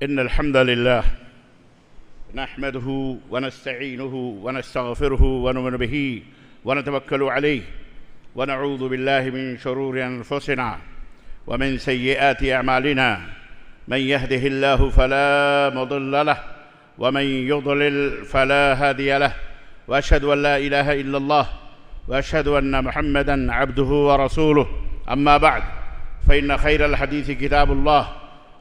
إن الحمد لله نحمده ونستعينه ونستغفره ونؤمن به ونتوكل عليه ونعوذ بالله من شرور أنفسنا ومن سيئات أعمالنا. من يهده الله فلا مضل له ومن يضلل فلا هادي له، وأشهد أن لا إله إلا الله وأشهد أن محمدًا عبده ورسوله. أما بعد، فإن خير الحديث كتاب الله،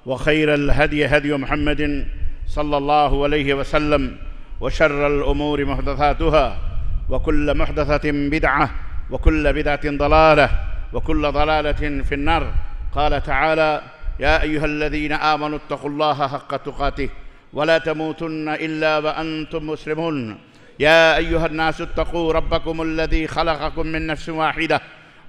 وخير الهدي هدي محمد صلى الله عليه وسلم، وشر الأمور محدثاتها، وكل محدثة بدعة، وكل بدعة ضلالة، وكل ضلالة في النار. قال تعالى: يا أيها الذين آمنوا اتقوا الله حق تقاته ولا تموتن إلا وأنتم مسلمون. يا أيها الناس اتقوا ربكم الذي خلقكم من نفس واحدة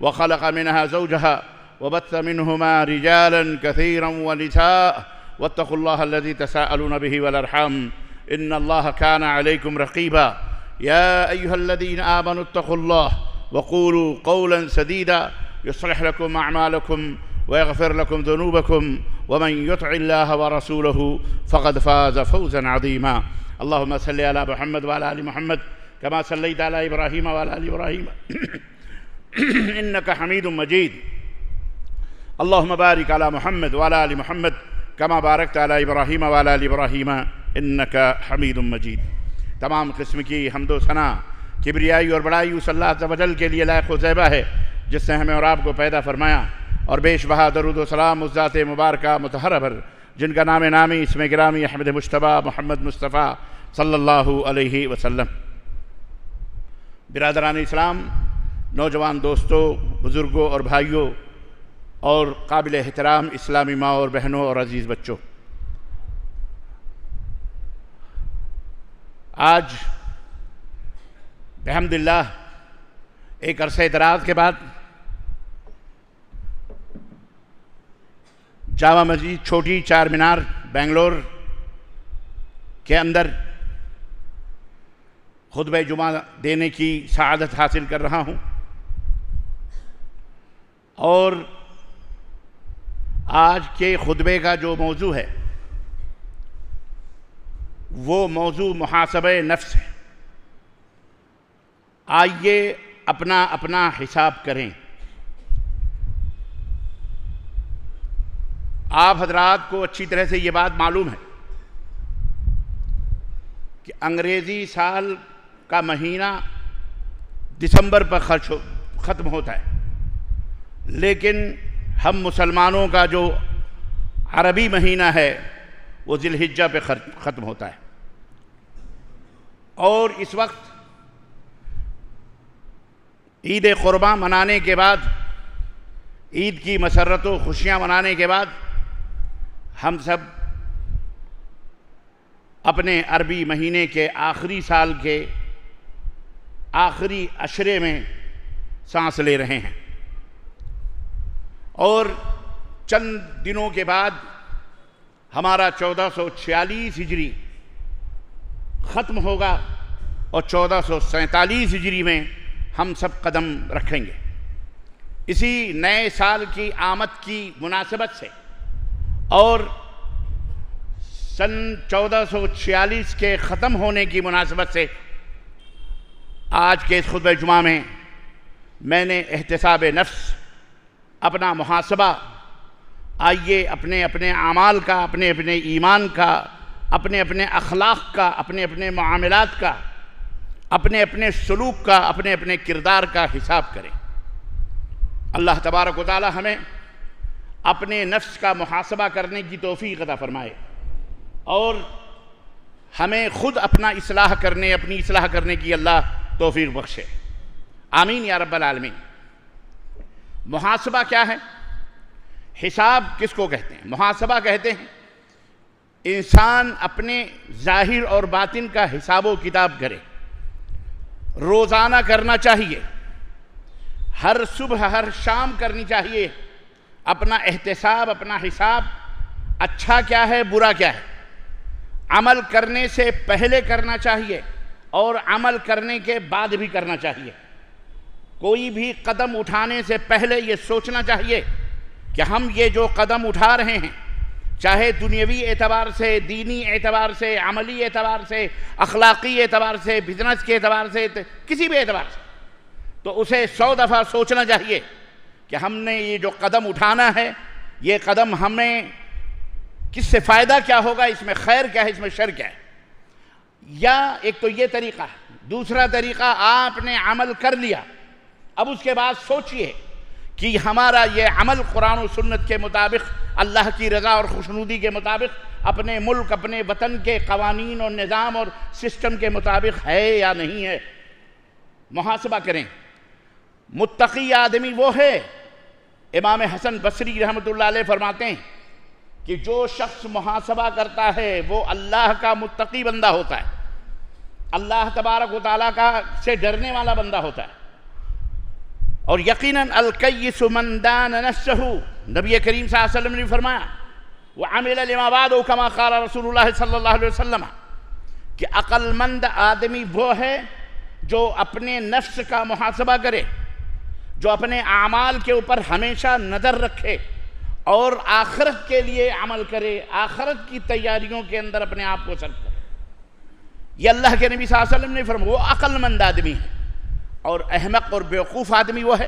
وخلق منها زوجها وبث منهما رجالا كثيرا ونساء، واتقوا الله الذي تساءلون به والأرحام إن الله كان عليكم رقيبا. يا أيها الذين آمنوا اتقوا الله وقولوا قولا سديدا يصلح لكم أعمالكم ويغفر لكم ذنوبكم، ومن يطع الله ورسوله فقد فاز فوزا عظيما. اللهم صل على محمد وعلى آل محمد كما صليت على إبراهيم وعلى آل إبراهيم إنك حميد مجيد. اللهم بارك على محمد وعلى آل محمد كما باركت على إبراهيم وعلى آل إبراهيم إنك حميد مجيد. تمام قسم کی حمد و ثنا، کبریائی اور بڑائی اس اللہ عز و جل کے لیے لائق و زیبا ہے جس نے ہمیں اور آپ کو پیدا فرمایا، اور بیش بہا درود و سلام اس ذات مبارکہ مطہرہ پر جن کا نام نامی اسم گرامی احمد مجتبیٰ محمد مصطفیٰ صلی اللہ علیہ وسلم. برادران اسلام، نوجوان دوستوں، بزرگوں اور بھائیوں، اور قابل احترام اسلامی ماں اور بہنوں اور عزیز بچوں، آج بحمداللہ ایک عرصہ دراز کے بعد جامع مسجد چھوٹی چار مینار بنگلور کے اندر خطبہ جمعہ دینے کی سعادت حاصل کر رہا ہوں، اور آج کے خطبے کا جو موضوع ہے وہ موضوع محاسبہ نفس ہے. آئیے اپنا اپنا حساب کریں. آپ حضرات کو اچھی طرح سے یہ بات معلوم ہے کہ انگریزی سال کا مہینہ دسمبر پر ختم ہوتا ہے، لیکن ہم مسلمانوں کا جو عربی مہینہ ہے وہ ذی الحجہ پہ ختم ہوتا ہے. اور اس وقت عید قرباں منانے کے بعد، عید کی مسرت و خوشیاں منانے کے بعد، ہم سب اپنے عربی مہینے کے آخری سال کے آخری عشرے میں سانس لے رہے ہیں، اور چند دنوں کے بعد ہمارا 1446 ہجری ختم ہوگا، اور 1447 ہجری میں ہم سب قدم رکھیں گے. اسی نئے سال کی آمد کی مناسبت سے اور سن 1446 کے ختم ہونے کی مناسبت سے آج کے اس خطبہ جمعہ میں میں نے احتساب نفس، اپنا محاسبہ، آئیے اپنے اپنے اعمال کا، اپنے اپنے ایمان کا، اپنے اپنے اخلاق کا، اپنے اپنے معاملات کا، اپنے اپنے سلوک کا، اپنے اپنے کردار کا حساب کریں. اللہ تبارک و تعالی ہمیں اپنے نفس کا محاسبہ کرنے کی توفیق عطا فرمائے، اور ہمیں خود اپنا اپنی اصلاح کرنے کی اللہ توفیق بخشے. آمین یا رب العالمین. محاسبہ کیا ہے؟ حساب کس کو کہتے ہیں؟ محاسبہ کہتے ہیں انسان اپنے ظاہر اور باطن کا حساب و کتاب کرے. روزانہ کرنا چاہیے، ہر صبح ہر شام کرنی چاہیے اپنا احتساب، اپنا حساب. اچھا کیا ہے، برا کیا ہے، عمل کرنے سے پہلے کرنا چاہیے اور عمل کرنے کے بعد بھی کرنا چاہیے. کوئی بھی قدم اٹھانے سے پہلے یہ سوچنا چاہیے کہ ہم یہ جو قدم اٹھا رہے ہیں چاہے دنیاوی اعتبار سے، دینی اعتبار سے، عملی اعتبار سے، اخلاقی اعتبار سے، بزنس کے اعتبار سے، کسی بھی اعتبار سے، تو اسے 100 دفعہ سوچنا چاہیے کہ ہم نے یہ جو قدم اٹھانا ہے، یہ قدم ہمیں کس سے فائدہ کیا ہوگا، اس میں خیر کیا ہے، اس میں شر کیا ہے۔ یا ایک تو یہ طریقہ ہے، دوسرا طریقہ آپ نے عمل کر لیا، اب اس کے بعد سوچئے کہ ہمارا یہ عمل قرآن و سنت کے مطابق، اللہ کی رضا اور خوشنودی کے مطابق، اپنے ملک، اپنے وطن کے قوانین اور نظام اور سسٹم کے مطابق ہے یا نہیں ہے۔ محاسبہ کریں۔ متقی آدمی وہ ہے، امام حسن بصری رحمۃ اللہ علیہ فرماتے ہیں کہ جو شخص محاسبہ کرتا ہے وہ اللہ کا متقی بندہ ہوتا ہے، اللہ تبارک و تعالیٰ کا سے ڈرنے والا بندہ ہوتا ہے۔ اور یقیناً الکیس من دان نفسہ، نبی کریم صلی اللہ علیہ وسلم نے فرمایا وعمل لما بعد کما قال رسول اللہ صلی اللہ علیہ وسلم، کہ عقل مند آدمی وہ ہے جو اپنے نفس کا محاسبہ کرے، جو اپنے اعمال کے اوپر ہمیشہ نظر رکھے اور آخرت کے لیے عمل کرے، آخرت کی تیاریوں کے اندر اپنے آپ کو صرف کرے۔ یہ اللہ کے نبی صلی اللہ علیہ وسلم نے فرمایا وہ عقل مند آدمی ہے۔ اور احمق اور بیوقوف آدمی وہ ہے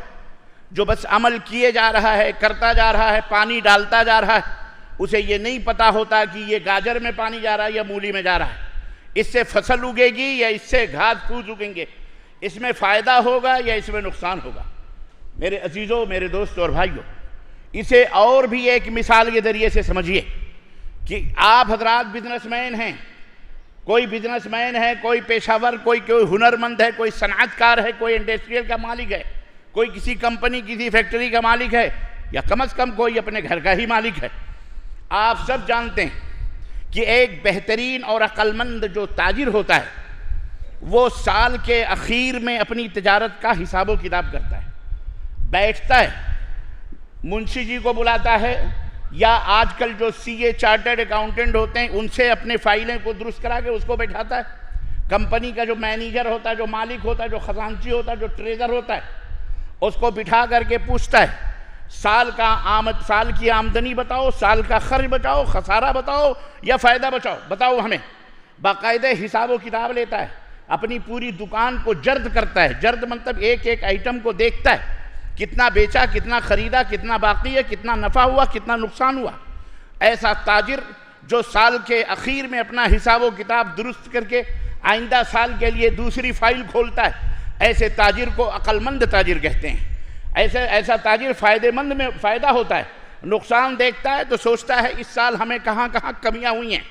جو بس عمل کیے جا رہا ہے، کرتا جا رہا ہے، پانی ڈالتا جا رہا ہے، اسے یہ نہیں پتا ہوتا کہ یہ گاجر میں پانی جا رہا ہے یا مولی میں جا رہا ہے، اس سے فصل اگے گی یا اس سے گھاس پھوس اگیں گے، اس میں فائدہ ہوگا یا اس میں نقصان ہوگا۔ میرے عزیزوں، میرے دوستوں اور بھائیوں، اسے اور بھی ایک مثال کے ذریعے سے سمجھیے کہ آپ حضرات بزنس مین ہیں، کوئی بزنس مین ہے، کوئی پیشہ ور، کوئی ہنرمند ہے، کوئی صنعت کار ہے، کوئی انڈسٹریل کا مالک ہے، کوئی کسی کمپنی، کسی فیکٹری کا مالک ہے، یا کم از کم کوئی اپنے گھر کا ہی مالک ہے۔ آپ سب جانتے ہیں کہ ایک بہترین اور عقل مند جو تاجر ہوتا ہے وہ سال کے اخیر میں اپنی تجارت کا حساب و کتاب کرتا ہے، بیٹھتا ہے، منشی جی کو بلاتا ہے، یا آج کل جو سی اے چارٹرڈ اکاؤنٹنٹ ہوتے ہیں ان سے اپنے فائلیں کو درست کرا کے اس کو بیٹھاتا ہے، کمپنی کا جو مینیجر ہوتا ہے، جو مالک ہوتا ہے، جو خزانچی ہوتا ہے، جو ٹریزر ہوتا ہے، اس کو بٹھا کر کے پوچھتا ہے سال کی آمدنی بتاؤ، سال کا خرچ بتاؤ، خسارہ بتاؤ یا فائدہ بتاؤ ہمیں۔ باقاعدہ حساب و کتاب لیتا ہے، اپنی پوری دکان کو جرد کرتا ہے، جرد مطلب ایک ایک آئٹم کو دیکھتا ہے، کتنا بیچا، کتنا خریدا، کتنا باقی ہے، کتنا نفع ہوا، کتنا نقصان ہوا۔ ایسا تاجر جو سال کے اخیر میں اپنا حساب و کتاب درست کر کے آئندہ سال کے لیے دوسری فائل کھولتا ہے، ایسے تاجر کو عقل مند تاجر کہتے ہیں۔ ایسا تاجر فائدہ مند میں فائدہ ہوتا ہے، نقصان دیکھتا ہے تو سوچتا ہے اس سال ہمیں کہاں کہاں کمیاں ہوئی ہیں،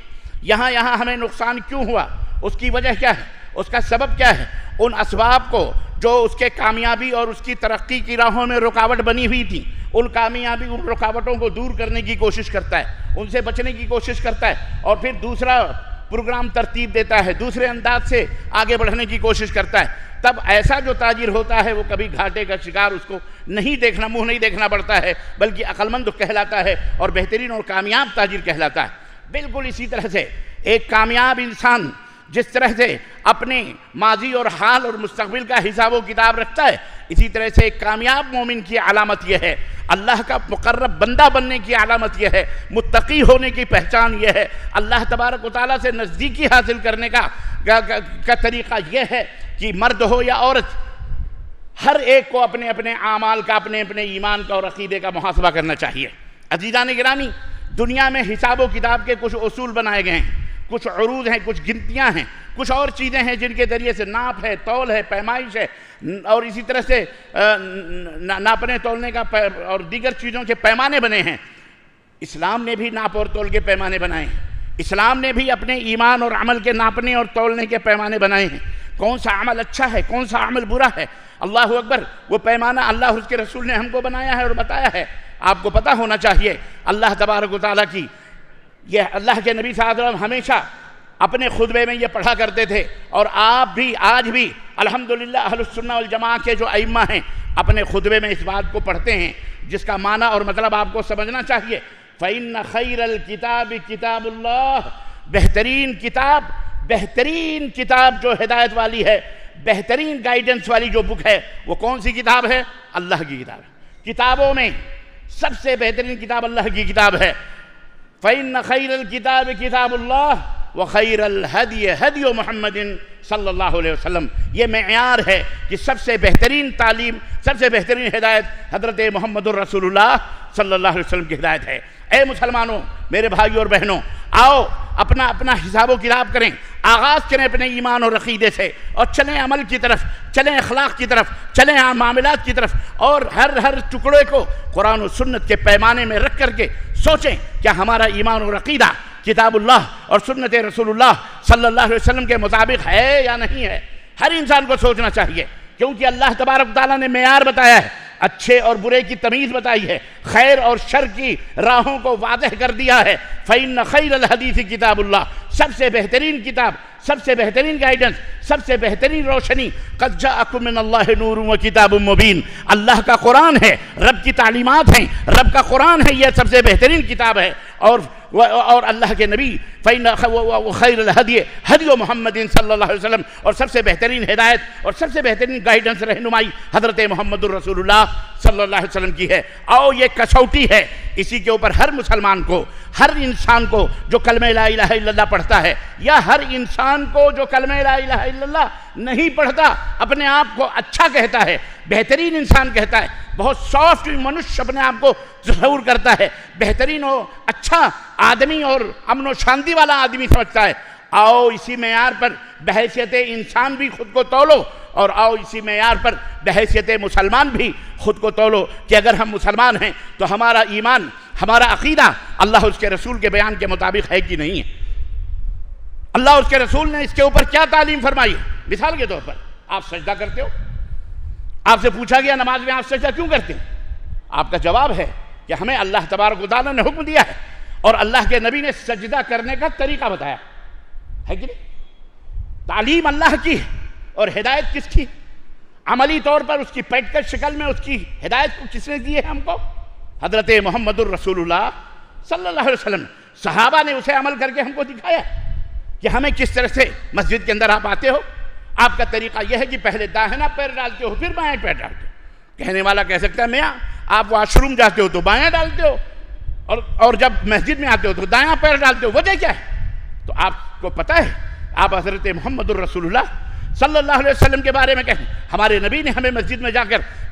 یہاں ہمیں نقصان کیوں ہوا، اس کی وجہ کیا ہے، اس کا سبب کیا ہے، ان اسباب کو جو اس کے کامیابی اور اس کی ترقی کی راہوں میں رکاوٹ بنی ہوئی تھی، ان رکاوٹوں کو دور کرنے کی کوشش کرتا ہے، ان سے بچنے کی کوشش کرتا ہے، اور پھر دوسرا پروگرام ترتیب دیتا ہے، دوسرے انداز سے آگے بڑھنے کی کوشش کرتا ہے۔ تب ایسا جو تاجر ہوتا ہے وہ کبھی گھاٹے کا شکار اس کو منہ نہیں دیکھنا پڑتا ہے، بلکہ عقل مند کہلاتا ہے اور بہترین اور کامیاب تاجر کہلاتا ہے۔ بالکل اسی طرح سے ایک کامیاب انسان جس طرح سے اپنے ماضی اور حال اور مستقبل کا حساب و کتاب رکھتا ہے، اسی طرح سے ایک کامیاب مومن کی علامت یہ ہے، اللہ کا مقرب بندہ بننے کی علامت یہ ہے، متقی ہونے کی پہچان یہ ہے، اللہ تبارک و تعالیٰ سے نزدیکی حاصل کرنے کا طریقہ یہ ہے کہ مرد ہو یا عورت، ہر ایک کو اپنے اپنے اعمال کا، اپنے اپنے ایمان کا اور عقیدے کا محاسبہ کرنا چاہیے۔ عزیزان گرامی، دنیا میں حساب و کتاب کے کچھ اصول بنائے گئے ہیں، کچھ عروض ہیں، کچھ گنتیاں ہیں، کچھ اور چیزیں ہیں جن کے ذریعے سے ناپ ہے، تول ہے، پیمائش ہے، اور اسی طرح سے ناپنے تولنے کا اور دیگر چیزوں کے پیمانے بنے ہیں۔ اسلام نے بھی ناپ اور تول کے پیمانے بنائے ہیں، اسلام نے بھی اپنے ایمان اور عمل کے ناپنے اور تولنے کے پیمانے بنائے ہیں، کون سا عمل اچھا ہے، کون سا عمل برا ہے۔ اللہ اکبر، وہ پیمانہ اللہ اور اس کے رسول نے ہم کو بنایا ہے اور بتایا ہے۔ آپ کو پتہ ہونا چاہیے اللہ تبارک و تعالیٰ کی، یہ اللہ کے نبی صلی اللہ علیہ وسلم ہمیشہ اپنے خطبے میں یہ پڑھا کرتے تھے، اور آپ بھی آج بھی الحمدللہ اہل السنہ والجماعہ کے جو ائمہ ہیں اپنے خطبے میں اس بات کو پڑھتے ہیں، جس کا معنی اور مطلب آپ کو سمجھنا چاہیے۔ فَإِنَّ خَيْرَ الْكِتَابِ كِتَابُ اللَّهِ، بہترین کتاب جو ہدایت والی ہے، بہترین گائیڈنس والی جو بک ہے، وہ کون سی کتاب ہے؟ اللہ کی کتاب ہے۔ کتابوں میں سب سے بہترین کتاب اللہ کی کتاب ہے۔ فَإِنَّ خَيْرَ الْكِتَابِ كِتَابُ اللَّهِ وَخَيْرَ الْهَدْيِ هَدْيُ مُحَمَّدٍ صلی اللہ علیہ وسلم۔ یہ معیار ہے کہ سب سے بہترین تعلیم، سب سے بہترین ہدایت حضرت محمد الرسول اللہ صلی اللہ علیہ وسلم کی ہدایت ہے۔ اے مسلمانوں، میرے بھائیوں اور بہنوں، آؤ اپنا اپنا حساب و کتاب کریں، آغاز کریں اپنے ایمان اور عقیدے سے، اور چلیں عمل کی طرف، چلیں اخلاق کی طرف، چلیں معاملات کی طرف، اور ہر ٹکڑے کو قرآن و سنت کے پیمانے میں رکھ کر کے سوچیں کیا ہمارا ایمان اور عقیدہ کتاب اللہ اور سنت رسول اللہ صلی اللہ علیہ وسلم کے مطابق ہے یا نہیں ہے۔ ہر انسان کو سوچنا چاہیے، کیونکہ اللہ تبارک و تعالیٰ نے معیار بتایا ہے، اچھے اور برے کی تمیز بتائی ہے، خیر اور شر کی راہوں کو واضح کر دیا ہے۔ فَإِنَّ خَيْرَ الْحَدِيثِ کتاب اللہ، سب سے بہترین کتاب، سب سے بہترین گائیڈنس، سب سے بہترین روشنی، قَدْ جَاءَكُم مِّنَ اللَّهِ نُورٌ وَكِتَابٌ مُّبِينٌ، اللہ کا قرآن ہے، رب کی تعلیمات ہیں، رب کا قرآن ہے، یہ سب سے بہترین کتاب ہے۔ اور اللہ کے نبی خیر الہدی ہدی محمد صلی اللہ علیہ وسلم، اور سب سے بہترین ہدایت اور سب سے بہترین گائیڈنس رہنمائی حضرت محمد الرسول اللہ صلی اللہ علیہ وسلم کی ہے۔ آؤ یہ کسوٹی ہے، اسی کے اوپر ہر مسلمان کو، ہر انسان کو جو کلمہ لا الہ الا اللہ پڑھتا ہے، یا ہر انسان کو جو کلمہ لا الہ الا اللہ نہیں پڑھتا، اپنے آپ کو اچھا کہتا ہے، بہترین انسان کہتا ہے، بہت سافٹ منش اپنے آپ کو تصور کرتا ہے، بہترین اور اچھا آدمی اور امن و شانتی والا آدمی سمجھتا ہے، آؤ اسی معیار پر بحیثیت انسان بھی خود کو تولو، اور آؤ اسی معیار پر بحیثیت مسلمان بھی خود کو تولو کہ اگر ہم مسلمان ہیں تو ہمارا ایمان، ہمارا عقیدہ اللہ اس کے رسول کے بیان کے مطابق ہے کہ نہیں ہے۔ اللہ اس کے رسول نے اس کے اوپر کیا تعلیم فرمائی ہے؟ مثال کے طور پر آپ سجدہ کرتے ہو، آپ سے پوچھا گیا نماز میں آپ سجدہ کیوں کرتے ہیں؟ آپ کا جواب ہے کہ ہمیں اللہ تبارک و تعالیٰ نے حکم دیا ہے، اور اللہ کے نبی نے سجدہ کرنے کا طریقہ بتایا ہے کہ نہیں؟ تعلیم اللہ کی ہے، اور ہدایت کس کی؟ عملی طور پر اس کی پریکٹیکل شکل میں اس کی ہدایت کو کس نے دی ہے ہم کو؟ حضرت محمد الرسول اللہ صلی اللہ علیہ وسلم۔ صحابہ نے اسے عمل کر کے ہم کو دکھایا کہ ہمیں کس طرح سے مسجد کے اندر آپ آتے ہو، آپ کا طریقہ یہ ہے کہ پہلے داہنا پیر ڈالتے ہو پھر بائیں پیر ڈالتے ہو۔ کہنے والا کہہ سکتا ہے میاں آپ واش روم جاتے ہو تو بائیں ڈالتے ہو، اور جب مسجد میں آتے ہو تو دایاں پیر ڈالتے ہو، وجہ کیا ہے؟ تو آپ کو پتہ ہے، آپ حضرت محمد الرسول اللہ صلی اللہ علیہ وسلم کے بارے میں کہیں، ہمارے نبی نے ہمیں مسجد میں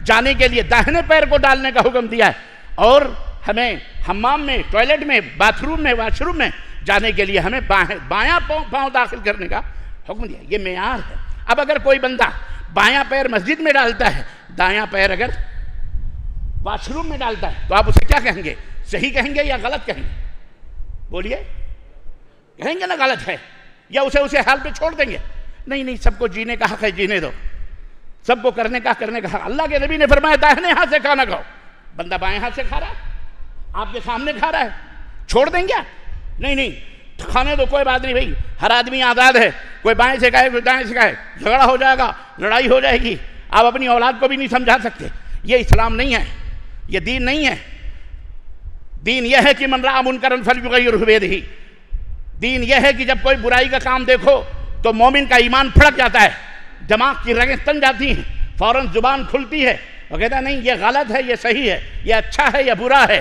جانے کے لیے داہنے پیر کو ڈالنے کا حکم دیا ہے، اور ہمیں حمام میں، ٹوائلٹ میں، باتھ روم میں، واش روم میں جانے کے لیے ہمیں بایاں پاؤں داخل کرنے کا حکم دیا۔ یہ معیار ہے۔ اب اگر کوئی بندہ بایاں پیر مسجد میں ڈالتا ہے، دایاں پیر اگر واش روم میں ڈالتا ہے، تو آپ اسے کیا کہیں گے؟ صحیح کہیں گے یا غلط کہیں گے؟ بولیے، کہیں گے نا غلط ہے، یا اسے حال پہ چھوڑ دیں گے؟ نہیں، سب کو جینے کا حق ہے، جینے دو، سب کو کرنے کا حق۔ اللہ کے نبی نے فرمایا داہنے ہاتھ سے کھانا کھاؤ، بندہ بائیں ہاتھ سے کھا رہا ہے، آپ کے سامنے کھا رہا ہے، چھوڑ دیں گے؟ نہیں، کھانے دو، کوئی بات نہیں بھائی، ہر آدمی آزاد ہے، کوئی بائیں سے کھائے کوئی دائیں سے کھائے، جھگڑا ہو جائے گا، لڑائی ہو جائے گی، آپ اپنی اولاد کو بھی نہیں سمجھا سکتے۔ یہ اسلام نہیں ہے، یہ دین نہیں ہے۔ دین یہ ہے کہ من رأى منکرا فلیغیرہ بیدہ، دین یہ ہے کہ جب کوئی برائی کا کام دیکھو تو مومن کا ایمان پھڑک جاتا ہے، دماغ کی رگیں تن جاتی ہیں، فوراً زبان کھلتی ہے، وہ کہتا ہے نہیں یہ غلط ہے، یہ صحیح ہے، یہ اچھا ہے، یہ برا ہے،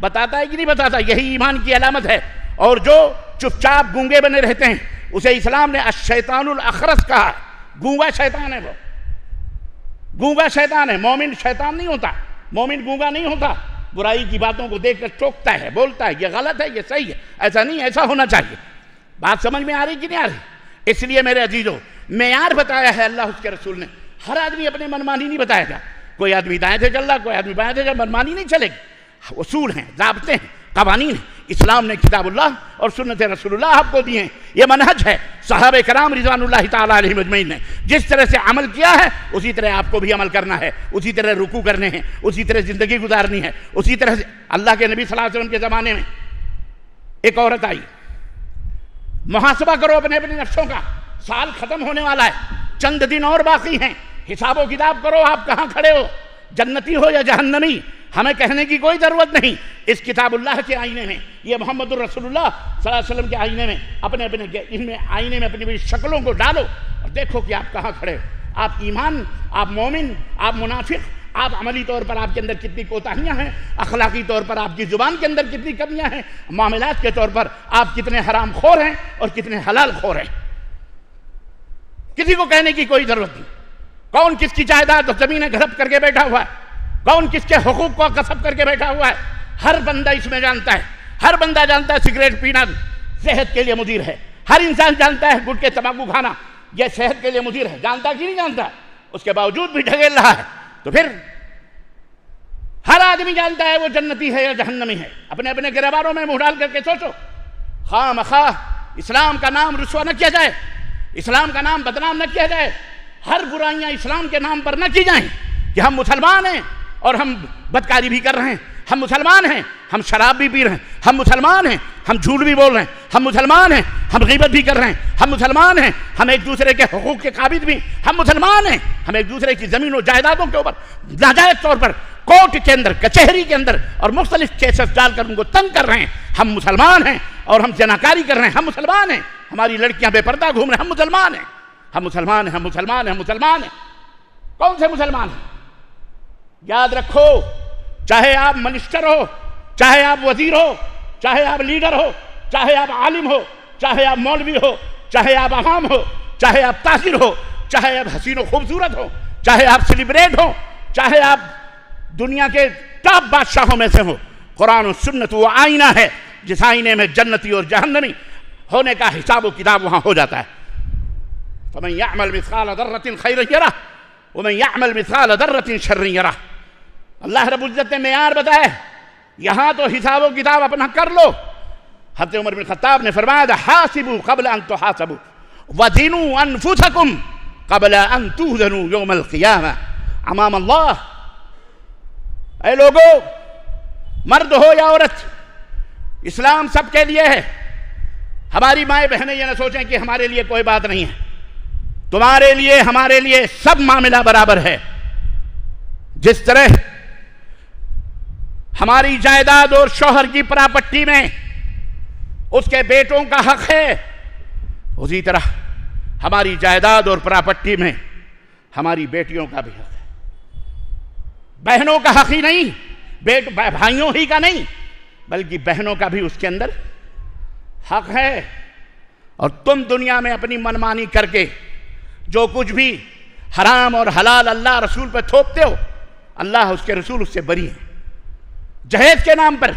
بتاتا ہے کہ نہیں بتاتا؟ یہی ایمان کی علامت ہے۔ اور جو چپ چاپ گونگے بنے رہتے ہیں اسے اسلام نے الشیطان الاخرس کہا، گونگا شیطان ہے، وہ گونگا شیطان ہے۔ مومن شیطان نہیں ہوتا، مومن گونگا نہیں ہوتا، برائی کی باتوں کو دیکھ کر ٹوکتا ہے، بولتا ہے یہ غلط ہے، یہ صحیح ہے، ایسا نہیں، ایسا ہونا چاہیے۔ بات سمجھ میں آ رہی کہ نہیں آ رہی؟ اس لیے میرے عزیزو، معیار بتایا ہے اللہ اس کے رسول نے، ہر آدمی اپنے منمانی نہیں بتائے گا، کوئی آدمی دائیں سے چل رہا، کوئی آدمی بائیں سے چل رہا، منمانی نہیں چلے گی، اصول ہیں، ضابطے ہیں، قوانین ہیں۔ اسلام نے کتاب اللہ اور سنت رسول اللہ آپ کو دی ہیں، یہ منہج ہے۔ صحابہ کرام رضوان اللہ تعالیٰ علیہم اجمعین نے جس طرح سے عمل کیا ہے اسی طرح آپ کو بھی عمل کرنا ہے، اسی طرح رکوع کرنے ہیں، اسی طرح زندگی گزارنی ہے، اسی طرح سے۔ اللہ کے نبی صلی اللہ علیہ وسلم کے زمانے میں ایک عورت آئی، محاسبہ کرو اپنے نفسوں کا، سال ختم ہونے والا ہے، چند دن اور باقی ہیں، حساب و کتاب کرو آپ کہاں کھڑے ہو، جنتی ہو یا جہنمی۔ ہمیں کہنے کی کوئی ضرورت نہیں، اس کتاب اللہ کے آئینے میں، یہ محمد الرسول اللہ صلی اللہ علیہ وسلم کے آئینے میں، اپنے آئینے میں اپنی شکلوں کو ڈالو اور دیکھو کہ آپ کہاں کھڑے ہو، آپ ایمان، آپ مومن، آپ منافق، آپ عملی طور پر آپ کے اندر کتنی کوتاہیاں ہیں، اخلاقی طور پر آپ کی زبان کے اندر کتنی کمیاں ہیں، معاملات کے طور پر آپ کتنے حرام خور ہیں اور کتنے حلال خور ہیں۔ کسی کو کہنے کی کوئی ضرورت نہیں۔ کون کس کی جائیداد اور زمینیں گھڑپ کر کے بیٹھا ہوا ہے، کون کس کے حقوق کو غصب کر کے بیٹھا ہوا ہے، ہر بندہ اس میں جانتا ہے۔ ہر بندہ جانتا ہے سگریٹ پینا صحت کے لیے مضر ہے، ہر انسان جانتا ہے گٹکے تمباکو کھانا یہ صحت کے لیے مضر ہے، جانتا کہ نہیں جانتا؟ اس کے باوجود بھی ڈھکیل رہا ہے۔ تو پھر ہر آدمی جانتا ہے وہ جنتی ہے یا جہنمی ہے۔ اپنے اپنے گریبانوں میں منہ ڈال کر کے سوچو، خواہ مخواہ اسلام کا نام رسوا نہ کیا جائے، اسلام کا نام بدنام نہ کیا جائے، ہر برائیاں اسلام کے نام پر نہ کی جائیں کہ ہم مسلمان ہیں اور ہم بدکاری بھی کر رہے ہیں، ہم مسلمان ہیں ہم شراب بھی پی رہے ہیں، ہم مسلمان ہیں ہم جھوٹ بھی بول رہے ہیں، ہم مسلمان ہیں ہم غیبت بھی کر رہے ہیں، ہم مسلمان ہیں ہم ایک دوسرے کے حقوق کے قابل بھی، ہم مسلمان ہیں ہم ایک دوسرے کی زمین و جائیدادوں کے اوپر ناجائز طور پر کورٹ کے اندر، کچہری کے اندر اور مختلف کیسز ڈال کر ان کو تنگ کر رہے ہیں۔ ہم مسلمان ہیں اور ہم زناکاری کر رہے ہیں، ہم مسلمان ہیں، ہماری لڑکیاں بے پردہ گھوم رہے ہیں، ہم مسلمان ہیں، ہم مسلمان ہیں، ہم مسلمان ہیں، ہم مسلمان ہیں۔ کون سے مسلمان ہیں؟ یاد رکھو، چاہے آپ منسٹر ہو، چاہے آپ وزیر ہو، چاہے آپ لیڈر ہو، چاہے آپ عالم ہو، چاہے آپ مولوی ہو، چاہے آپ عوام ہو، چاہے آپ تاجر ہو، چاہے آپ حسین و خوبصورت ہو، چاہے آپ سیلیبریٹ ہو، چاہے آپ دنیا کے ٹاپ بادشاہوں میں سے ہو، قرآن و سنت وہ آئینہ ہے جس آئینے میں جنتی اور جہنمی ہونے کا حساب و کتاب وہاں ہو جاتا ہے۔ فَمَنْ يَعْمَلْ مِثْقَالَ ذَرَّةٍ خَيْرًا يَرَهُ وَمَنْ يَعْمَلْ مِثْقَالَ ذَرَّةٍ شَرًّا يَرَهُ۔ اللہ رب العزت نے معیار بتایا، یہاں تو حساب و کتاب اپنا کر لو۔ حضرت عمر بن خطاب نے فرمایا حاسبوا قبل ان تحاسبوا وزنوا انفسکم قبل ان توزنوا یوم القیامہ امام اللہ۔ اے لوگو، مرد ہو یا عورت، اسلام سب کے لیے ہے۔ ہماری مائیں بہنیں یہ نہ سوچیں کہ ہمارے لیے کوئی بات نہیں ہے، تمہارے لیے ہمارے لیے سب معاملہ برابر ہے۔ جس طرح ہماری جائیداد اور شوہر کی پراپرٹی میں اس کے بیٹوں کا حق ہے، اسی طرح ہماری جائیداد اور پراپرٹی میں ہماری بیٹیوں کا بھی حق ہے۔ بہنوں کا حق ہی نہیں، بھائیوں ہی کا نہیں، بلکہ بہنوں کا بھی اس کے اندر حق ہے۔ اور تم دنیا میں اپنی منمانی کر کے جو کچھ بھی حرام اور حلال اللہ رسول پہ تھوپتے ہو، اللہ اس کے رسول اس سے بری ہیں۔ جہیز کے نام پر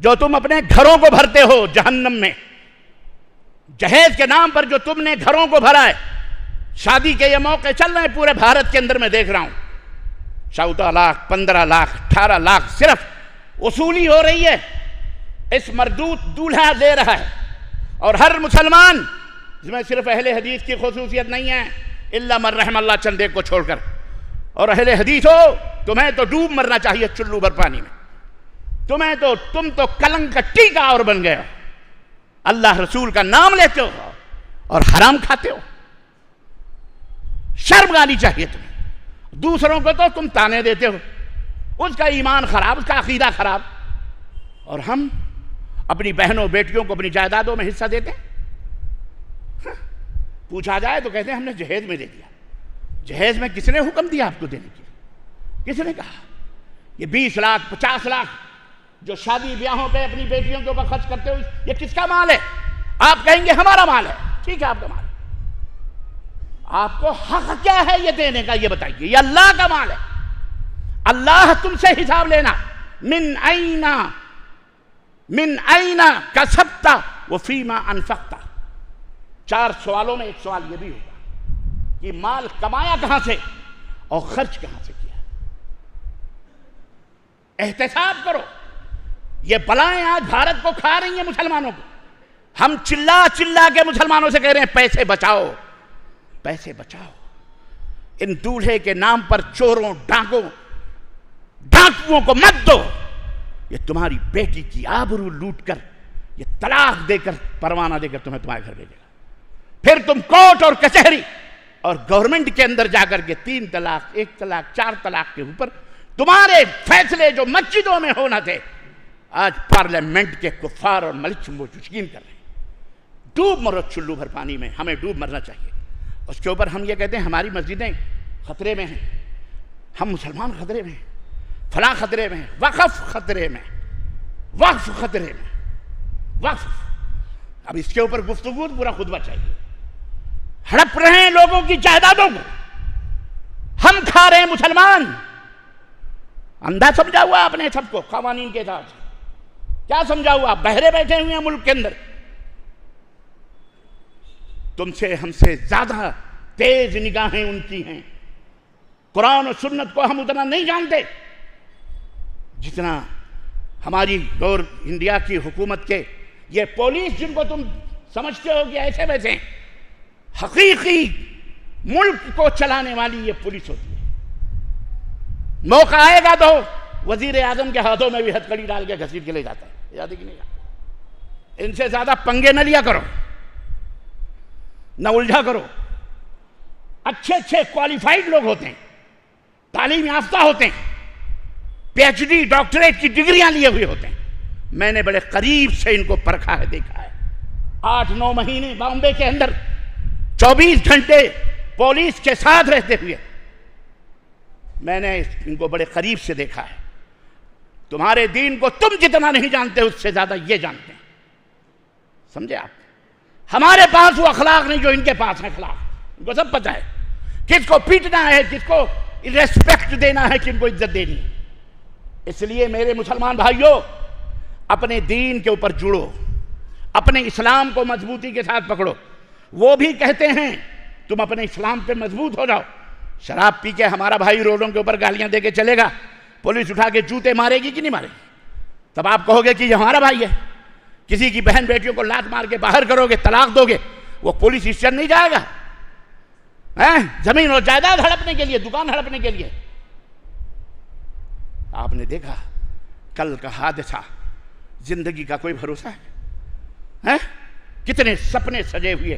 جو تم اپنے گھروں کو بھرتے ہو جہنم میں، جہیز کے نام پر جو تم نے گھروں کو بھرا ہے، شادی کے یہ موقع چل رہے ہیں پورے بھارت کے اندر، میں دیکھ رہا ہوں 14 لاکھ 15 لاکھ 18 لاکھ صرف وصولی ہو رہی ہے، اس مردود دولہا لے رہا ہے۔ اور ہر مسلمان، اس میں صرف اہل حدیث کی خصوصیت نہیں ہے، الا من رحم اللہ، چند ایک کو چھوڑ کر، اور اہل حدیث ہو تمہیں تو ڈوب مرنا چاہیے چلو بھر پانی میں، تم تو کلنک کا ٹیکا اور بن گئے ہو، اللہ رسول کا نام لیتے ہو اور حرام کھاتے ہو۔ شرم آنی چاہیے تمہیں۔ دوسروں کو تو تم تانے دیتے ہو، اس کا ایمان خراب، اس کا عقیدہ خراب، اور ہم اپنی بہنوں بیٹیوں کو اپنی جائیدادوں میں حصہ دیتے ہیں۔ پوچھا جائے تو کہتے ہیں ہم نے جہیز میں دے دیا۔ جہیز میں کس نے حکم دیا آپ کو دینے کے لیے؟ کس نے کہا؟ یہ 20 لاکھ 50 لاکھ جو شادی بیاہوں پہ اپنی بیٹیوں کے اوپر خرچ کرتے ہو، یہ کس کا مال ہے؟ آپ کہیں گے ہمارا مال ہے، ٹھیک ہے آپ کا مال ہے، آپ کو حق کیا ہے یہ دینے کا یہ بتائیے۔ یہ اللہ کا مال ہے، اللہ تم سے حساب لینا۔ من این کسبت وفیما انفقت۔ 4 سوالوں میں ایک سوال یہ بھی ہوگا کہ مال کمایا کہاں سے اور خرچ کہاں سے کیا۔ احتساب کرو۔ یہ بلائیں آج بھارت کو کھا رہی ہیں مسلمانوں کو۔ ہم چلا چلا کے مسلمانوں سے کہہ رہے ہیں پیسے بچاؤ، پیسے بچاؤ۔ ان دولہے کے نام پر چوروں ڈاکوؤں کو مت دو۔ یہ تمہاری بیٹی کی آبرو لوٹ کر، یہ طلاق دے کر، پروانہ دے کر تمہیں تمہارے گھر بھیجے گا۔ پھر تم کورٹ اور کچہری اور گورنمنٹ کے اندر جا کر کے 3 طلاق 1 طلاق 4 طلاق کے اوپر تمہارے فیصلے جو مسجدوں میں ہونا تھے، آج پارلیمنٹ کے کفار اور ملک مشکین کر رہے ہیں۔ ڈوب مرو چلو بھر پانی میں، ہمیں ڈوب مرنا چاہیے۔ اس کے اوپر ہم یہ کہتے ہیں ہماری مسجدیں خطرے میں ہیں، ہم مسلمان خطرے میں، فلاں خطرے میں، وقف خطرے میں، وقف خطرے میں، وقف. اب اس کے اوپر گفتگو پورا خطبہ چاہیے. ہڑپ رہے ہیں لوگوں کی جائیدادوں کو، ہم کھا رہے ہیں مسلمان. اندھا سمجھا ہوا آپ نے سب کو قوانین کے ساتھ. کیا سمجھا ہوا؟ بہرے بیٹھے ہوئے ہیں ملک کے اندر. تم سے ہم سے زیادہ تیز نگاہیں ان کی ہیں. قرآن و سنت کو ہم اتنا نہیں جانتے جتنا ہماری گور انڈیا کی حکومت کے یہ پولیس، جن کو تم سمجھتے ہو کہ ایسے ویسے ہیں، حقیقی ملک کو چلانے والی یہ پولیس ہوتی ہے. موقع آئے گا تو وزیر اعظم کے ہاتھوں میں بھی ہتھکڑی ڈال کے گھسیٹ کے لے جاتا ہے. یاد ہے کہ نہیں جاتا؟ ان سے زیادہ پنگے نہ لیا کرو، نہ الجھا کرو. اچھے اچھے کوالیفائڈ لوگ ہوتے ہیں، تعلیم یافتہ ہوتے ہیں، پی ایچ ڈی ڈاکٹریٹ کی ڈگریاں لیے ہوئے ہوتے ہیں. میں نے بڑے قریب سے ان کو پرکھا ہے، دیکھا ہے. 8-9 مہینے بامبے کے اندر 24 گھنٹے پولیس کے ساتھ رہتے ہوئے میں نے ان کو بڑے قریب سے دیکھا ہے. تمہارے دین کو تم جتنا نہیں جانتے اس سے زیادہ یہ جانتے ہیں. سمجھے آپ؟ ہمارے پاس وہ اخلاق نہیں جو ان کے پاس ہے اخلاق. ان کو سب پتہ ہے کس کو پیٹنا ہے، کس کو ریسپیکٹ دینا ہے، کن کو عزت دینی ہے. اس لیے میرے مسلمان بھائیوں، اپنے دین کے اوپر جڑو، اپنے اسلام کو مضبوطی کے ساتھ پکڑو. وہ بھی کہتے ہیں تم اپنے اسلام پہ مضبوط ہو جاؤ. شراب پی کے ہمارا بھائی روڈوں کے اوپر گالیاں دے کے چلے گا، پولیس اٹھا کے جوتے مارے گی کہ نہیں مارے گی؟ تب آپ کہو گے کہ یہ ہمارا بھائی ہے. کسی کی بہن بیٹیوں کو لات مار کے باہر کرو گے، طلاق دو گے، وہ پولیس اسٹیشن نہیں جائے گا؟ زمین اور جائیداد ہڑپنے کے لیے، دکان ہڑپنے کے لیے. آپ نے دیکھا کل کا حادثہ، زندگی کا کوئی بھروسہ ہے؟ کتنے سپنے سجے ہوئے،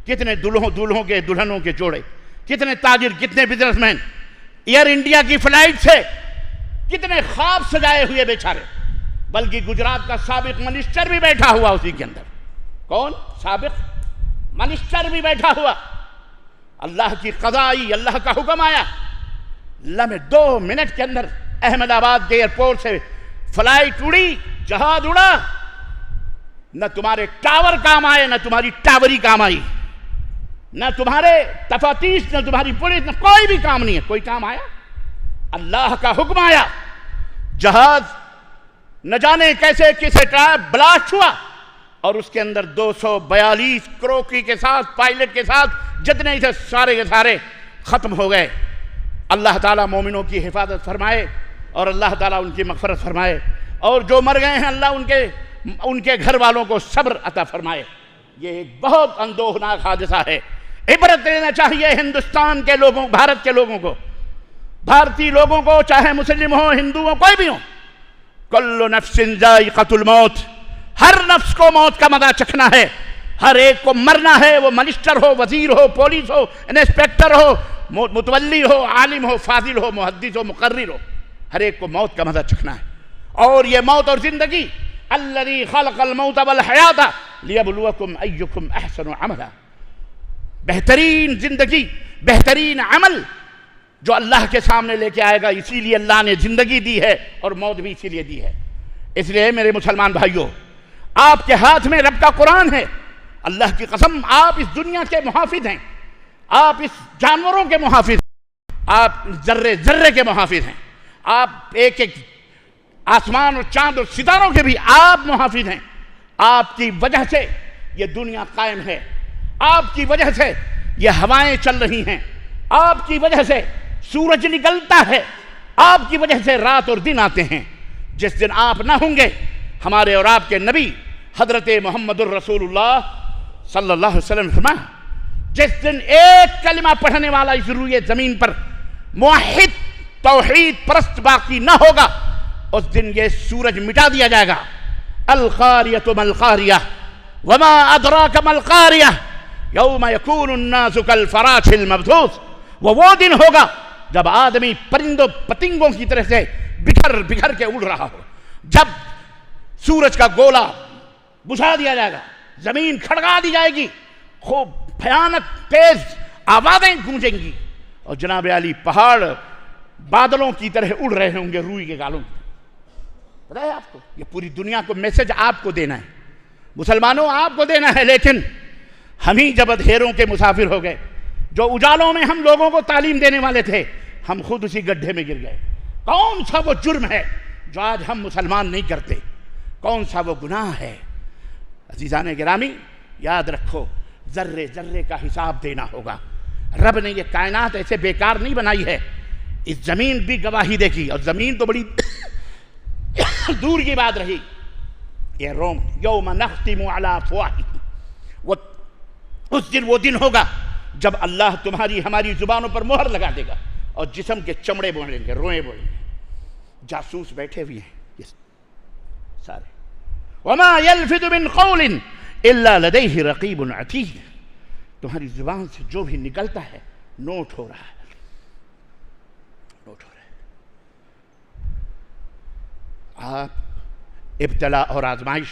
کتنے دلہوں کے دلہنوں کے جوڑے، کتنے تاجر، کتنے بزنس مین ایئر انڈیا کی فلائٹ سے کتنے خواب سجائے ہوئے بیچارے. بلکہ گجرات کا سابق منسٹر بھی بیٹھا ہوا اسی کے اندر. کون؟ سابق منسٹر بھی بیٹھا ہوا. اللہ کی قضا آئی، اللہ کا حکم آیا، لمحے 2 منٹ کے اندر احمد آباد کے ایئرپورٹ سے فلائٹ اڑی، جہاز اڑا. نہ تمہارے ٹاور کام آئے، نہ تمہاری ٹاوری کام آئی، نہ تمہارے تفتیش، نہ تمہاری پولیس، نہ کوئی بھی کام نہیں ہے. کوئی کام آیا؟ اللہ کا حکم آیا، جہاز نہ جانے کیسے کسے بلاسٹ ہوا، اور اس کے اندر 242 کروکی کے ساتھ، پائلٹ کے ساتھ جتنے سے سارے کے سارے ختم ہو گئے. اللہ تعالیٰ مومنوں کی حفاظت فرمائے اور اللہ تعالیٰ ان کی مغفرت فرمائے، اور جو مر گئے ہیں اللہ ان کے گھر والوں کو صبر عطا فرمائے. یہ ایک بہت اندوہناک حادثہ ہے. عبرت لینا چاہیے ہندوستان کے لوگوں، بھارت کے لوگوں کو، بھارتی لوگوں کو، چاہے مسلم ہو، ہندو ہو، کوئی بھی ہو. کل نفس ذائقۃ الموت، ہر نفس کو موت کا مزہ چکھنا ہے، ہر ایک کو مرنا ہے. وہ منسٹر ہو، وزیر ہو، پولیس ہو، انسپیکٹر ہو، متولی ہو، عالم ہو، فاضل ہو، محدث ہو، مقرر ہو، ہر ایک کو موت کا مزہ چکھنا ہے. اور یہ موت اور زندگی، الذی خلق الموت والحیات لیبلوکم ایکم احسن عملا، بہترین زندگی، بہترین عمل جو اللہ کے سامنے لے کے آئے گا. اسی لیے اللہ نے زندگی دی ہے اور موت بھی اسی لیے دی ہے. اس لیے میرے مسلمان بھائیوں، آپ کے ہاتھ میں رب کا قرآن ہے. اللہ کی قسم، آپ اس دنیا کے محافظ ہیں، آپ اس جانوروں کے محافظ ہیں، آپ ذرے ذرے کے محافظ ہیں، آپ ایک ایک آسمان اور چاند اور ستاروں کے بھی آپ محافظ ہیں. آپ کی وجہ سے یہ دنیا قائم ہے، آپ کی وجہ سے یہ ہوائیں چل رہی ہیں، آپ کی وجہ سے سورج نکلتا ہے، آپ کی وجہ سے رات اور دن آتے ہیں. جس دن آپ نہ ہوں گے، ہمارے اور آپ کے نبی حضرت محمد الرسول اللہ صلی اللہ علیہ وسلم فرمایا، جس دن ایک کلمہ پڑھنے والا اس روئے زمین پر موحد توحید پرست باقی نہ ہوگا، اس دن یہ سورج مٹا دیا جائے گا. القاریۃ ما القاریہ وما ادراک ما القاریہ یوم یکون الناس کالفراش المبثوث. وہ دن ہوگا جب آدمی پرندوں پتنگوں کی طرح سے بکھر بکھر کے اڑ رہا ہو، جب سورج کا گولا بجھا دیا جائے گا، زمین کھڑکا دی جائے گی، خوب بھیانک تیز آوازیں گونجیں گی، اور جناب علی پہاڑ بادلوں کی طرح اڑ رہے ہوں گے روئی کے گالوں کی. پتہ ہے آپ کو یہ پوری دنیا کو میسج آپ کو دینا ہے مسلمانوں, آپ کو دینا ہے. لیکن ہم ہی جب اندھیروں کے مسافر ہو گئے, جو اجالوں میں ہم لوگوں کو تعلیم دینے والے تھے, ہم خود اسی گڈھے میں گر گئے. کون سا وہ جرم ہے جو آج ہم مسلمان نہیں کرتے؟ کون سا وہ گناہ ہے؟ عزیزان گرامی یاد رکھو, ذرے ذرے کا حساب دینا ہوگا. رب نے یہ کائنات ایسے بیکار نہیں بنائی ہے. اس زمین بھی گواہی دے گی, اور زمین تو بڑی دور کی بات رہی. یہ روم یوم نختم علی افواہہم, اس دن وہ دن ہوگا جب اللہ تمہاری ہماری زبانوں پر مہر لگا دے گا, اور جسم کے چمڑے بولیں گے, روئیں بولیں گے. جاسوس بیٹھے ہوئے ہیں یہ سارے. وما یلفظ من قول الا لدیہ رقیب عتید, تمہاری زبان سے جو بھی نکلتا ہے نوٹ ہو رہا ہے, نوٹ ہو رہا ہے. آپ ابتلا اور آزمائش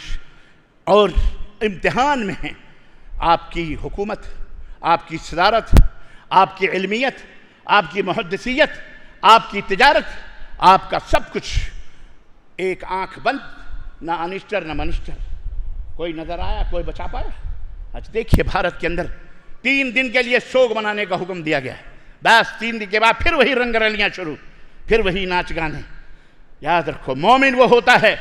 اور امتحان میں ہیں. آپ کی حکومت, آپ کی صدارت, آپ کی علمیت, آپ کی محدثیت, آپ کی تجارت, آپ کا سب کچھ ایک آنکھ بند, نہ انشٹر نہ منشٹر. کوئی نظر آیا, کوئی بچا پایا؟ آج دیکھیے بھارت کے اندر 3 دن کے لیے شوق منانے کا حکم دیا گیا ہے. بس 3 دن کے بعد پھر وہی رنگ رلیاں شروع, پھر وہی ناچ گانے. یاد رکھو مومن وہ ہوتا ہے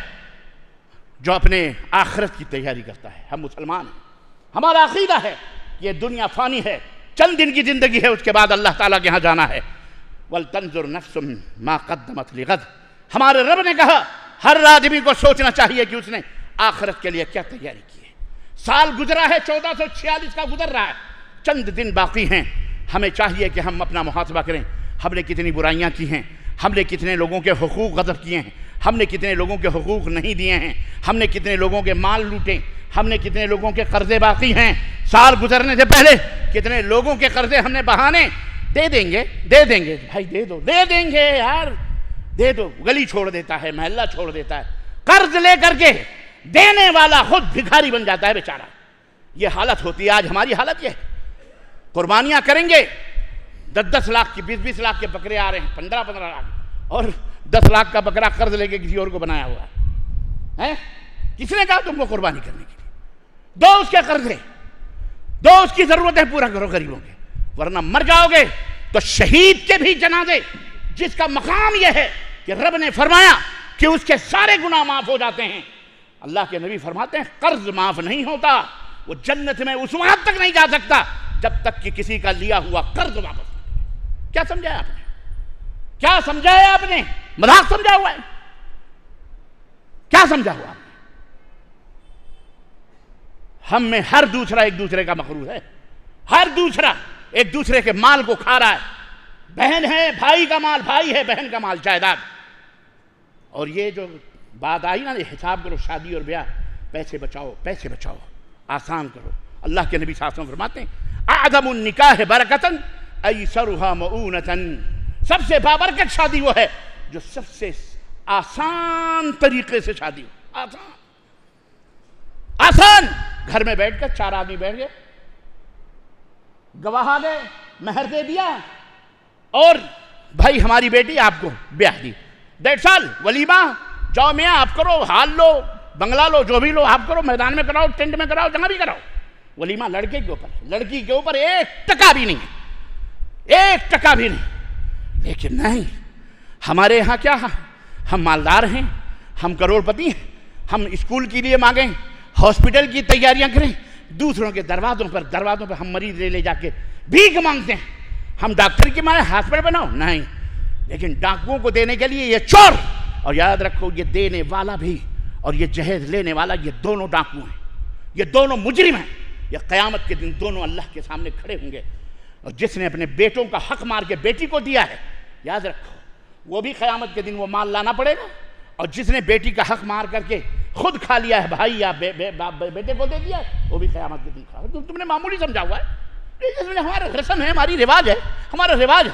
جو اپنے آخرت کی تیاری کرتا ہے. ہم مسلمان ہیں, ہمارا عقیدہ ہے یہ دنیا فانی ہے, چند دن کی زندگی ہے, اس کے بعد اللہ تعالیٰ کے ہاں جانا ہے. وَلْتَنْظُرْ نَفْسٌ مَا قَدَّمَتْ لِغَدٍ, ہمارے رب نے کہا ہر آدمی کو سوچنا چاہیے کہ اس نے آخرت کے لیے کیا تیاری کی ہے. سال گزرا ہے 1446 کا گزر رہا ہے, چند دن باقی ہیں. ہمیں چاہیے کہ ہم اپنا محاسبہ کریں. ہم نے کتنی برائیاں کی ہیں, ہم نے کتنے لوگوں کے حقوق غصب کیے ہیں, ہم نے کتنے لوگوں کے حقوق نہیں دیے ہیں, ہم نے کتنے لوگوں کے مال لوٹے, ہم نے کتنے لوگوں کے قرضے باقی ہیں. سال گزرنے سے پہلے کتنے لوگوں کے قرضے ہم نے بہانے. دے دیں گے, دے دیں گے بھائی, دے دو, دے دیں گے یار, دے دو. گلی چھوڑ دیتا ہے, محلہ چھوڑ دیتا ہے, قرض لے کر کے دینے والا خود بھکاری بن جاتا ہے بیچارہ. یہ حالت ہوتی ہے آج ہماری حالت. یہ قربانیاں کریں گے, 10 لاکھ کی, 20 لاکھ کے بکرے آ رہے ہیں, 15 لاکھ, اور 10 لاکھ کا بکرا قرض لے کے کسی اور کو بنایا ہوا ہے. کس نے کہا تم کو قربانی کرنے کے لیے؟ دو اس کے قرضے, دو اس کی ضرورتیں پورا کرو غریبوں کے, ورنہ مر جاؤ گے. تو شہید کے بھی جنازے, جس کا مقام یہ ہے کہ رب نے فرمایا کہ اس کے سارے گناہ معاف ہو جاتے ہیں. اللہ کے نبی فرماتے ہیں قرض معاف نہیں ہوتا, وہ جنت میں اس وقت تک نہیں جا سکتا جب تک کہ کسی کا لیا ہوا قرض واپس نہ کرے. کیا سمجھایا آپ نے؟ کیا سمجھایا آپ نے؟ مذاق سمجھا ہوا ہے؟ کیا سمجھا ہوا آپ نے؟ ہم میں ہر دوسرا ایک دوسرے کا مقروض ہے, ہر دوسرا ایک دوسرے کے مال کو کھا رہا ہے. بہن ہے بھائی کا مال, بھائی ہے بہن کا مال, جائیداد. اور یہ جو بات آئی نا, یہ حساب کرو شادی اور بیاہ, پیسے بچاؤ, پیسے بچاؤ, آسان کرو. اللہ کے نبی صلی اللہ علیہ وسلم فرماتے ہیں اعظم النکاح برکتاً ایسرها مؤونتاً, سب سے بابرکت شادی وہ ہے جو سب سے آسان طریقے سے شادی ہو. آسان, آسان. گھر میں بیٹھ کر 4 آدمی بیٹھ گئے, گواہ آ گئے, مہر دے دیا, اور بھائی ہماری بیٹی آپ کو بیاہ دی, 1.5 سال ولیمہ, جاؤ میاں آپ کرو, ہال لو, بنگلہ لو, جو بھی لو آپ کرو, میدان میں کراؤ, ٹینٹ میں کراؤ, جہاں بھی کراؤ. ولیمہ لڑکے کے اوپر, لڑکی کے اوپر 1 ٹکا بھی نہیں, 1 ٹکا بھی نہیں. لیکن نہیں, ہمارے یہاں کیا, ہم مالدار ہیں, ہم کروڑ پتی ہیں, ہم اسکول کے لیے مانگیں, ہاسپٹل کی تیاریاں کریں, دوسروں کے دروازوں پر ہم مریض لے جا کے بھیک مانگتے ہیں. ہم ڈاکٹر کی مانے ہاسپٹل بناؤ نہیں, لیکن ڈاکوؤں کو دینے کے لیے یہ چور. اور یاد رکھو یہ دینے والا بھی اور یہ جہیز لینے والا, یہ دونوں ڈاکو ہیں, یہ دونوں مجرم ہیں. یہ قیامت کے دن دونوں اللہ کے سامنے کھڑے ہوں گے. اور جس نے اپنے بیٹوں کا حق مار کے بیٹی کو دیا ہے, یاد رکھو وہ بھی قیامت کے دن وہ مال لانا پڑے گا. اور جس نے بیٹی کا حق مار کر کے خود کھا لیا ہے, بھائی یا بیٹے کو دے دیا ہے, وہ بھی قیامت کے دن کھا. تم نے معمولی سمجھا ہوا ہے, ہمارا رسم ہے, ہماری رواج ہے, ہمارا رواج ہے.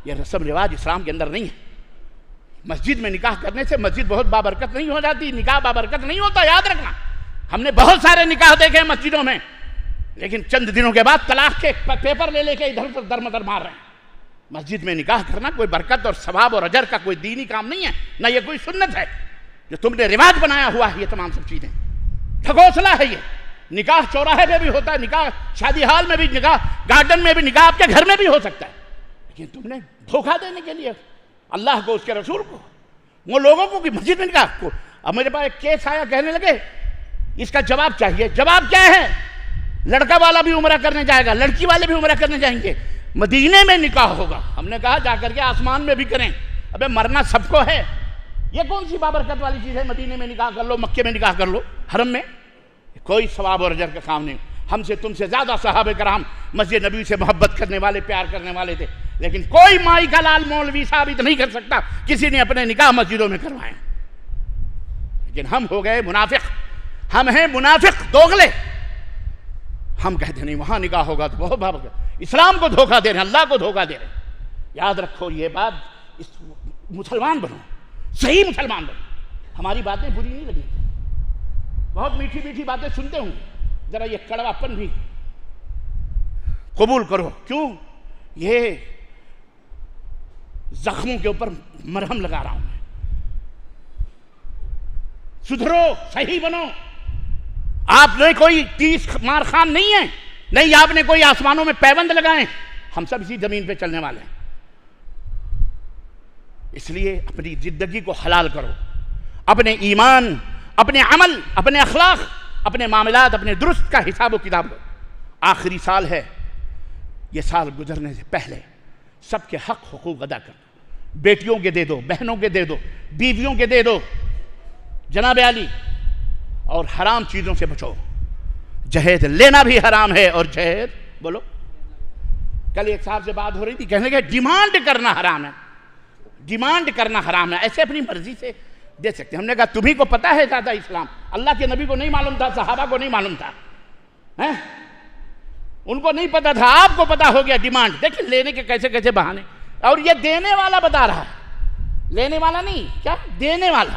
یہ رسم رواج اسلام کے اندر نہیں ہے. مسجد میں نکاح کرنے سے مسجد بہت بابرکت نہیں ہو جاتی, نکاح بابرکت نہیں ہوتا, یاد رکھنا. ہم نے بہت سارے نکاح دیکھے ہیں مسجدوں میں, لیکن چند دنوں کے بعد طلاق کے پیپر لے کے ادھر ادھر درمدر مار رہے ہیں. مسجد میں نکاح کرنا کوئی برکت اور ثواب اور اجر کا کوئی دینی کام نہیں ہے، نہ یہ کوئی سنت ہے، جو تم نے رواج بنایا ہوا ہے یہ تمام سب چیزیں ڈھکوسلا ہے۔ یہ نکاح چوراہے میں بھی ہوتا ہے، نکاح شادی ہال میں بھی، نکاح گارڈن میں بھی، نکاح آپ کے گھر میں بھی ہو سکتا ہے، لیکن تم نے دھوکہ دینے کے لیے اللہ کو، اس کے رسول کو، وہ لوگوں کو کہ مسجد میں نکاح کو۔ اب میرے پاس ایک کیس آیا، کہنے لگے اس کا جواب چاہیے۔ جواب کیا ہے؟ لڑکا والا بھی عمرہ کرنے جائے گا، لڑکی والے بھی عمرہ کرنے جائیں گے، مدینے میں نکاح ہوگا۔ ہم نے کہا جا کر کے آسمان میں بھی کریں، ابے مرنا سب کو ہے، یہ کون سی بابرکت والی چیز ہے؟ مدینے میں نکاح کر لو، مکے میں نکاح کر لو، حرم میں کوئی ثواب اور اجر کا کام نہیں۔ ہم سے تم سے زیادہ صحابہ کرام مسجد نبی سے محبت کرنے والے، پیار کرنے والے تھے، لیکن کوئی مائی کا لال مولوی ثابت نہیں کر سکتا کسی نے اپنے نکاح مسجدوں میں کروائے۔ لیکن ہم ہو گئے منافق، ہم ہیں منافق دوغلے، ہم کہتے نہیں وہاں نکاح ہوگا تو بہت بابا، اسلام کو دھوکہ دے رہے ہیں، اللہ کو دھوکہ دے رہے ہیں۔ یاد رکھو یہ بات، مسلمان بنو، صحیح مسلمان بنو۔ ہماری باتیں بری نہیں لگی، بہت میٹھی میٹھی باتیں سنتے ہوں، ذرا یہ کڑوا پن بھی قبول کرو۔ کیوں؟ یہ زخموں کے اوپر مرہم لگا رہا ہوں میں۔ سدھرو، صحیح بنو۔ آپ نے کوئی 30 مار خان نہیں ہے، نہیں آپ نے کوئی آسمانوں میں پیوند لگائیں، ہم سب اسی زمین پہ چلنے والے ہیں۔ اس لیے اپنی زندگی کو حلال کرو، اپنے ایمان، اپنے عمل، اپنے اخلاق، اپنے معاملات، اپنے درست کا حساب و کتاب لو۔ آخری سال ہے، یہ سال گزرنے سے پہلے سب کے حق حقوق ادا کر دو، بیٹیوں کے دے دو، بہنوں کے دے دو، بیویوں کے دے دو، جناب علی، اور حرام چیزوں سے بچو۔ جہیز لینا بھی حرام ہے، اور جہیز بولو، کل ایک صاحب سے بات ہو رہی تھی، کہنے لگے ڈیمانڈ کرنا حرام ہے، ڈیمانڈ کرنا حرام ہے، ایسے اپنی مرضی سے دے سکتے ہیں۔ ہم نے کہا تمہیں کو پتا ہے زیادہ اسلام، اللہ کے نبی کو نہیں معلوم تھا، صحابہ کو نہیں معلوم تھا، ان کو نہیں پتا تھا، آپ کو پتا ہو گیا ڈیمانڈ۔ دیکھیں لینے کے کیسے کیسے بہانے، اور یہ دینے والا بتا رہا ہے، لینے والا نہیں، کیا دینے والا۔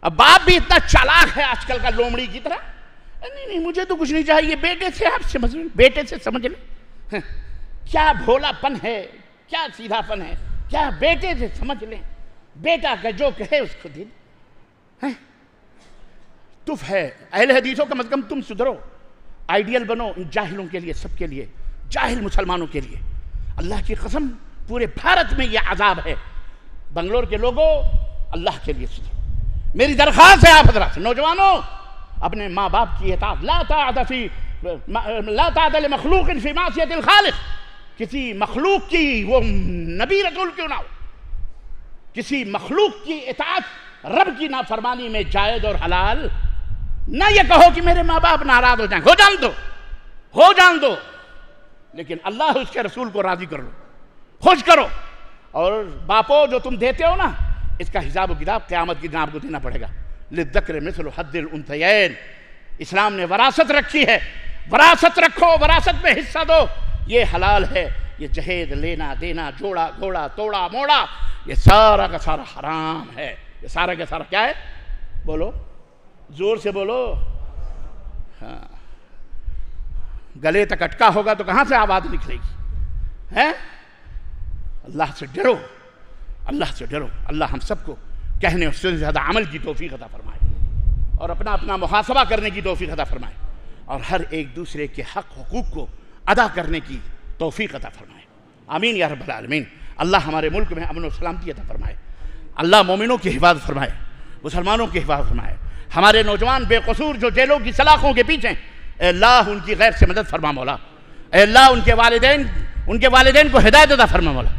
اب باپ بھی اتنا چالاک ہے آج کل کا لومڑی کی طرح، نہیں مجھے تو کچھ نہیں چاہیے، بیٹے سے آپ سمجھ لیں، بیٹے سے سمجھ لیں، کیا بھولا پن ہے، کیا سیدھا پن ہے، کیا بیٹے سے سمجھ لیں، بیٹا کا جو کہے اس کو دے دیں۔ تف ہے اہل حدیثوں کا، کم تم سدھرو، آئیڈیل بنو ان جاہلوں کے لیے، سب کے لیے، جاہل مسلمانوں کے لیے۔ اللہ کی قسم پورے بھارت میں یہ عذاب ہے، بنگلور کے لوگوں اللہ کے لیے سدھرو۔ میری درخواست ہے آپ حضرات، نوجوانوں، اپنے ماں باپ کی اطاعت، لا طاعت لمخلوق فی معصیت الخالق، کسی مخلوق کی، وہ نبی رسول کیوں نہ ہو، کسی مخلوق کی اطاعت رب کی نافرمانی میں جائز اور حلال نہ۔ یہ کہو کہ میرے ماں باپ ناراض ہو جائیں، ہو جان دو، لیکن اللہ اس کے رسول کو راضی کر لو، خوش کرو۔ اور باپو جو تم دیتے ہو نا، اس کا حساب و کتاب قیامت کی دن آپ کو دینا پڑے گا۔ للذکر مثل حظ الانثیین، اسلام نے وراثت رکھی ہے، وراثت رکھو، وراثت میں حصہ دو، یہ حلال ہے۔ یہ جہیز لینا دینا، جوڑا گھوڑا توڑا موڑا، یہ سارا کا سارا حرام ہے۔ یہ سارا کا سارا کیا ہے؟ بولو زور سے بولو، ہاں، گلے تک اٹکا ہوگا تو کہاں سے آواز نکلے گی؟ اللہ سے ڈرو، اللہ سے ڈرو۔ اللہ ہم سب کو کہنے اور سے زیادہ عمل کی توفیق عطا فرمائے، اور اپنا محاسبہ کرنے کی توفیق عطا فرمائے، اور ہر ایک دوسرے کے حق حقوق کو ادا کرنے کی توفیق عطا فرمائے۔ آمین یا رب العالمین۔ اللہ ہمارے ملک میں امن و سلامتی عطا فرمائے، اللہ مومنوں کی حفاظت فرمائے، مسلمانوں کی حفاظت فرمائے۔ ہمارے نوجوان بے قصور جو جیلوں کی سلاخوں کے پیچھے، اے اللہ ان کی غیر سے مدد فرما مولا، اے اللہ ان کے والدین کو ہدایت عطا فرما مولا،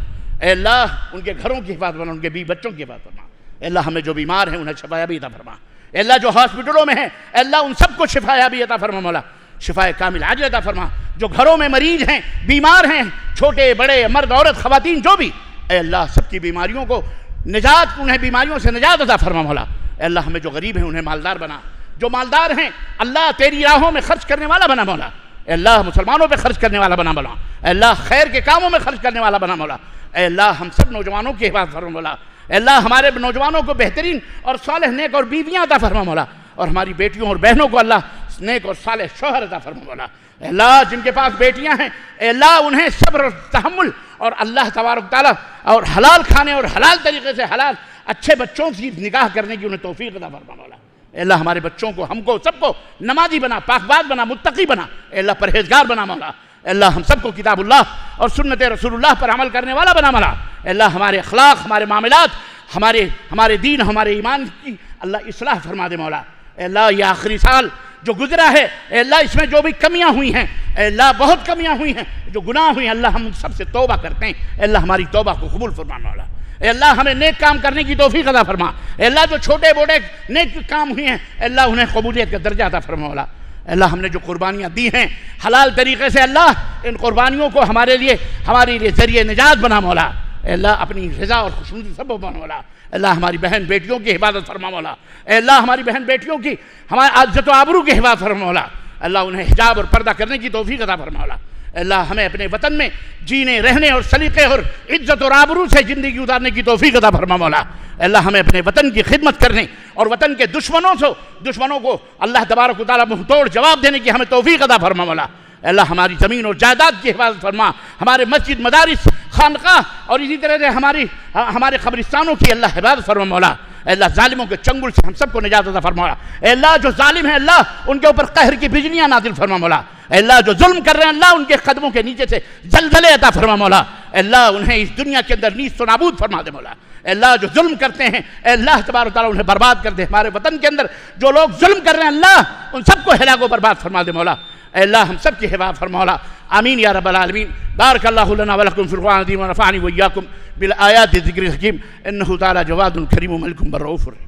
اے اللہ ان کے گھروں کی حفاظت فرما، ان کے بیوی بچوں کی حفاظت فرما، اے اللہ ہمیں جو بیمار ہیں انہیں شفا یابی عطا فرما، اے اللہ جو ہاسپٹلوں میں ہیں اے اللہ ان سب کو شفا یابی عطا فرما مولا، شفا کامل عاجل عطا فرما۔ جو گھروں میں مریض ہیں، بیمار ہیں، چھوٹے بڑے، مرد عورت خواتین جو بھی، اے اللہ سب کی بیماریوں کو نجات، انہیں بیماریوں سے نجات عطا فرما مولا۔ اے اللہ ہمیں جو غریب ہیں انہیں مالدار بنا، جو مالدار ہیں اللہ تیری راہوں میں خرچ کرنے والا بنا مولا، اے اللہ مسلمانوں پہ خرچ کرنے والا بنا مولا، اے اللہ خیر کے کاموں میں خرچ کرنے والا بنا مولا، اے اللہ ہم سب نوجوانوں کی حفاظت فرما مولا، اے اللہ ہمارے نوجوانوں کو بہترین اور صالح نیک اور بیویاں عطا فرما مولا، اور ہماری بیٹیوں اور بہنوں کو اللہ نیک اور صالح شوہر عطا فرما مولا۔ اے اللہ جن کے پاس بیٹیاں ہیں اے اللہ انہیں صبر اور تحمل اور اللہ تبارک تعالیٰ اور حلال کھانے اور حلال طریقے سے حلال اچھے بچوں کی نکاح کرنے کی انہیں توفیق عطا فرما مولا۔ اے اللہ ہمارے بچوں کو ہم کو سب کو نمازی بنا، پاک باز بنا، متقی بنا، اے اللہ پرہیزگار بنا مولا۔ اے اللہ ہم سب کو کتاب اللہ اور سنت رسول اللہ پر عمل کرنے والا بنا مولا۔ اے اللہ ہمارے اخلاق، ہمارے معاملات، ہمارے دین، ہمارے ایمان کی اللہ اصلاح فرما دے مولا۔ اے اللہ یہ آخری سال جو گزرا ہے اے اللہ اس میں جو بھی کمیاں ہوئی ہیں اے اللہ بہت کمیاں ہوئی ہیں، جو گناہ ہوئی ہیں اللہ ہم سب سے توبہ کرتے ہیں، اے اللہ ہماری توبہ کو قبول فرما مولا۔ اے اللہ ہمیں نیک کام کرنے کی توفیق عطا فرما۔ اے اللہ جو چھوٹے بوڑے نیک کام ہوئے ہیں اے اللہ انہیں قبولیت کا درجہ عطا فرما مولا۔ اے اللہ ہم نے جو قربانیاں دی ہیں حلال طریقے سے اللہ ان قربانیوں کو ہمارے لیے ذریعہ نجات بنا مولا۔ اے اللہ اپنی رضا اور خوشنودی سبب بنا مولا۔ اے اللہ ہماری بہن بیٹیوں کی حفاظت فرما مولا۔ اے اللہ ہماری بہن بیٹیوں کی ہمارے عزت و آبرو کی حفاظت فرما مولا۔ اللہ انہیں حجاب اور پردہ کرنے کی توفیق عطا فرما مولا۔ اے اللہ ہمیں اپنے وطن میں جینے رہنے اور سلیقے اور عزت اور آبرو سے زندگی گزارنے کی توفیق عطا فرما مولا۔ اے اللہ ہمیں اپنے وطن کی خدمت کرنے اور وطن کے دشمنوں کو اللہ تبارک و تعالیٰ منہ توڑ جواب دینے کی ہمیں توفیق عطا فرما مولا۔ اے اللہ ہماری زمین اور جائیداد کی حفاظت فرما، ہمارے مسجد، مدارس، خانقاہ اور اسی طرح سے ہمارے قبرستانوں کی اللہ حفاظت فرما مولا۔ اے اللہ ظالموں کے چنگل سے ہم سب کو نجات عطا فرما مولا۔ اے اللہ جو ظالم ہیں اللہ ان کے اوپر قہر کی بجلیاں نازل فرما مولا۔ اے اللہ جو ظلم کر رہے ہیں اللہ ان کے قدموں کے نیچے سے زلزلے عطا فرما مولا۔ اے اللہ انہیں اس دنیا کے اندر نیست و نابود فرما دے مولا۔ اے اللہ جو ظلم کرتے ہیں اے اللہ تبارک و تعالیٰ انہیں برباد کر دے۔ ہمارے وطن کے اندر جو لوگ ظلم کر رہے ہیں اللہ ان سب کو ہلاک و برباد فرما دے مولا۔ اے اللہ ہم سب کی حفاظت فرما مولا۔ آمین یا رب العالمین۔ بارک اللہ لنا ولکم فی القرآن العظیم ونفعنی وإیاکم بالآیات الذکر الحکیم انہ تعالی جواد کریم ملک بالرؤوف الرحیم۔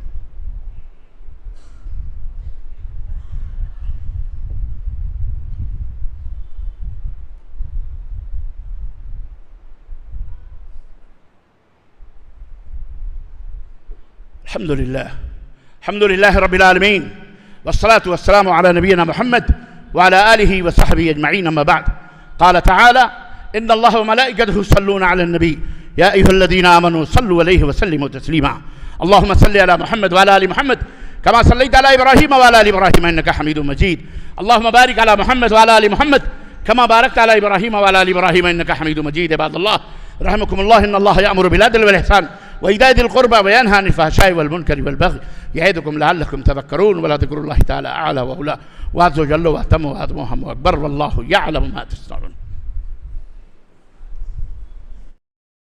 الحمد لله رب العالمين والصلاة والسلام على نبينا محمد وعلى آله وصحبه أجمعين أما بعد قال تعالى إن الله وملائكته يصلون على النبي يا أيها الذين آمنوا صلوا عليه وسلموا تسليما اللهم صل على محمد وعلى آل محمد كما صليت على إبراهيم وعلى آل إبراهيم إنك حميد مجيد اللهم بارك على محمد وعلى آل محمد كما باركت على إبراهيم وعلى آل إبراهيم إنك حميد مجيد عباد الله رحمكم الله إن الله يأمر بالعدل والإحسان وإيتاء ذي القربى وينهى عن الفحشاء والمنكر والبغي يعظكم لعلكم تذكرون ولذكر الله تعالى أعلى وأولى وعز وجل وأتم وأتم وأكبر والله يعلم ما تصنعون